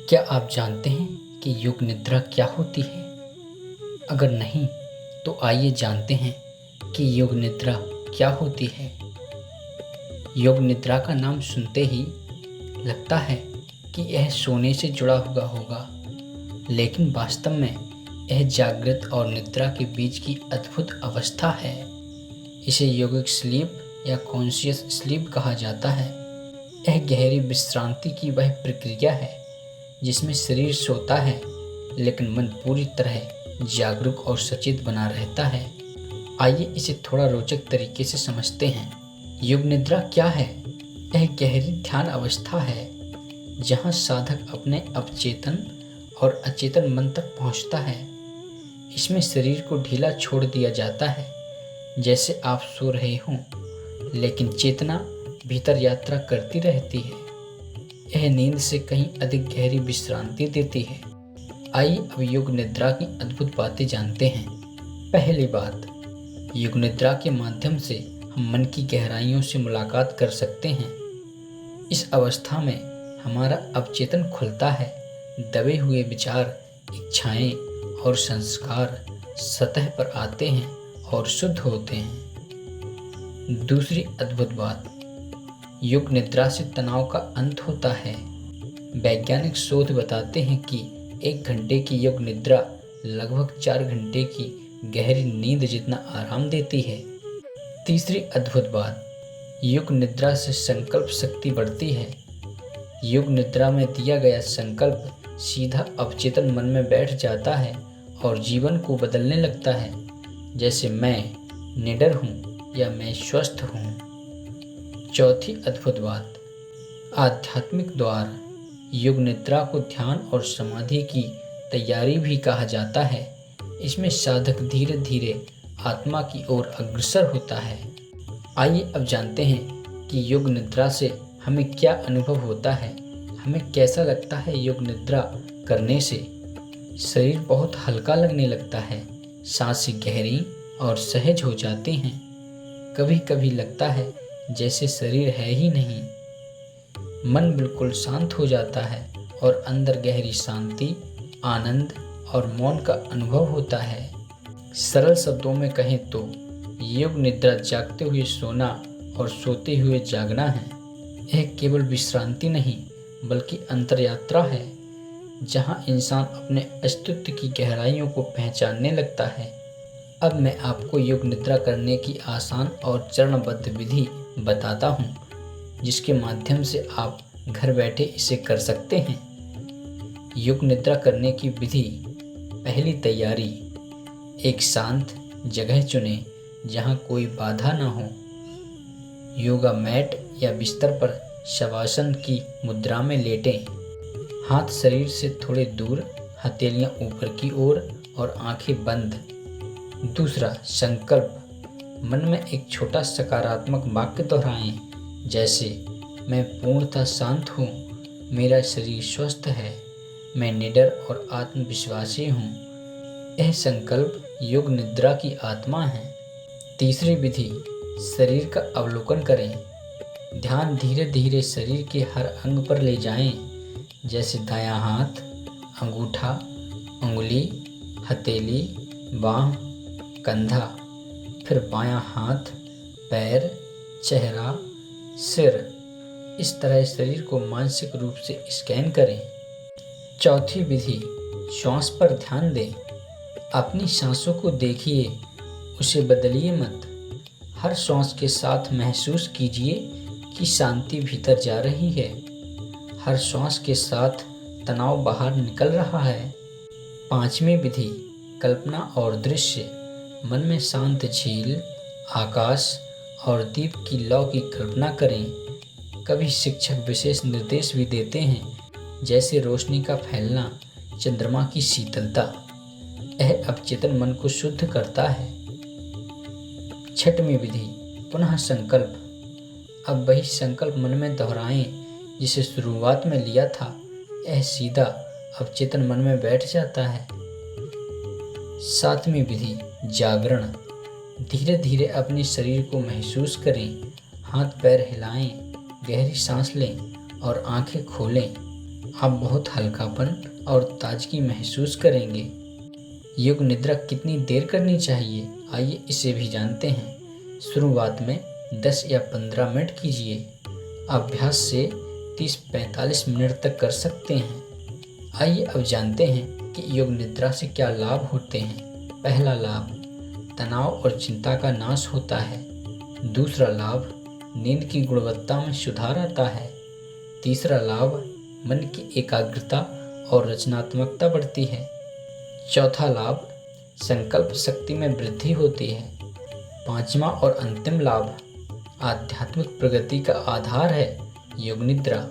क्या आप जानते हैं कि योग निद्रा क्या होती है? अगर नहीं, तो आइए जानते हैं कि योग निद्रा क्या होती है। योग निद्रा का नाम सुनते ही लगता है कि यह सोने से जुड़ा हुआ होगा, लेकिन वास्तव में यह जागृत और निद्रा के बीच की अद्भुत अवस्था है। इसे योगिक स्लीप या कॉन्शियस स्लीप कहा जाता है। यह गहरी विश्रांति की वह प्रक्रिया है जिसमें शरीर सोता है लेकिन मन पूरी तरह जागरूक और सचेत बना रहता है। आइए इसे थोड़ा रोचक तरीके से समझते हैं। योग निद्रा क्या है? यह गहरी ध्यान अवस्था है जहाँ साधक अपने अवचेतन और अचेतन मन तक पहुँचता है। इसमें शरीर को ढीला छोड़ दिया जाता है, जैसे आप सो रहे हों, लेकिन चेतना भीतर यात्रा करती रहती है। यह नींद से कहीं अधिक गहरी विश्रांति देती है। आइए अब योग निद्रा की अद्भुत बातें जानते हैं। पहली बात, योग निद्रा के माध्यम से हम मन की गहराइयों से मुलाकात कर सकते हैं। इस अवस्था में हमारा अवचेतन खुलता है। दबे हुए विचार, इच्छाएं और संस्कार सतह पर आते हैं और शुद्ध होते हैं। दूसरी अद्भुत बात, योग निद्रा से तनाव का अंत होता है। वैज्ञानिक शोध बताते हैं कि 1 घंटे की योग निद्रा लगभग 4 घंटे की गहरी नींद जितना आराम देती है। तीसरी अद्भुत बात, योग निद्रा से संकल्प शक्ति बढ़ती है। योग निद्रा में दिया गया संकल्प सीधा अवचेतन मन में बैठ जाता है और जीवन को बदलने लगता है, जैसे मैं निडर हूँ या मैं स्वस्थ हूँ। चौथी अद्भुत बात, आध्यात्मिक द्वार। योग निद्रा को ध्यान और समाधि की तैयारी भी कहा जाता है। इसमें साधक धीरे धीरे आत्मा की ओर अग्रसर होता है। आइए अब जानते हैं कि योग निद्रा से हमें क्या अनुभव होता है। हमें कैसा लगता है योग निद्रा करने से? शरीर बहुत हल्का लगने लगता है, सांसें गहरी और सहज हो जाती हैं। कभी कभी लगता है जैसे शरीर है ही नहीं। मन बिल्कुल शांत हो जाता है और अंदर गहरी शांति, आनंद और मौन का अनुभव होता है। सरल शब्दों में कहें तो योग निद्रा जागते हुए सोना और सोते हुए जागना है। यह केवल विश्रांति नहीं बल्कि अंतर यात्रा है, जहाँ इंसान अपने अस्तित्व की गहराइयों को पहचानने लगता है। अब मैं आपको योग निद्रा करने की आसान और चरणबद्ध विधि बताता हूँ, जिसके माध्यम से आप घर बैठे इसे कर सकते हैं। योग निद्रा करने की विधि। पहली तैयारी, एक शांत जगह चुनें जहाँ कोई बाधा न हो। योगा मैट या बिस्तर पर शवासन की मुद्रा में लेटें। हाथ शरीर से थोड़े दूर, हथेलियाँ ऊपर की ओर और आंखें बंद। दूसरा, संकल्प। मन में एक छोटा सकारात्मक वाक्य दोहराएं, जैसे मैं पूर्णतः शांत हूँ, मेरा शरीर स्वस्थ है, मैं निडर और आत्मविश्वासी हूँ। यह संकल्प योग निद्रा की आत्मा है। तीसरी विधि, शरीर का अवलोकन करें। ध्यान धीरे धीरे शरीर के हर अंग पर ले जाएं, जैसे दायां हाथ, अंगूठा, उंगली, हथेली, बाँह, कंधा, फिर बायां हाथ, पैर, चेहरा, सिर। इस तरह शरीर को मानसिक रूप से स्कैन करें। चौथी विधि, श्वास पर ध्यान दें। अपनी सांसों को देखिए, उसे बदलिए मत। हर श्वास के साथ महसूस कीजिए कि शांति भीतर जा रही है। हर श्वास के साथ तनाव बाहर निकल रहा है। पांचवी विधि, कल्पना और दृश्य। मन में शांत झील, आकाश और दीप की लौ की कल्पना करें। कभी शिक्षक विशेष निर्देश भी देते हैं, जैसे रोशनी का फैलना, चंद्रमा की शीतलता। यह अवचेतन मन को शुद्ध करता है। छठवीं विधि, पुनः संकल्प। अब वही संकल्प मन में दोहराएं जिसे शुरुआत में लिया था। यह सीधा अवचेतन मन में बैठ जाता है। सातवीं विधि, जागरण। धीरे धीरे अपने शरीर को महसूस करें। हाथ पैर हिलाएं, गहरी सांस लें और आंखें खोलें। आप बहुत हल्कापन और ताजगी महसूस करेंगे। योग निद्रा कितनी देर करनी चाहिए, आइए इसे भी जानते हैं। शुरुआत में 10 या 15 मिनट कीजिए। अभ्यास से 30-45 मिनट तक कर सकते हैं। आइए अब जानते हैं कि योग निद्रा से क्या लाभ होते हैं। पहला लाभ, तनाव और चिंता का नाश होता है। दूसरा लाभ, नींद की गुणवत्ता में सुधार आता है। तीसरा लाभ, मन की एकाग्रता और रचनात्मकता बढ़ती है। चौथा लाभ, संकल्प शक्ति में वृद्धि होती है। पांचवा और अंतिम लाभ, आध्यात्मिक प्रगति का आधार है। योग निद्रा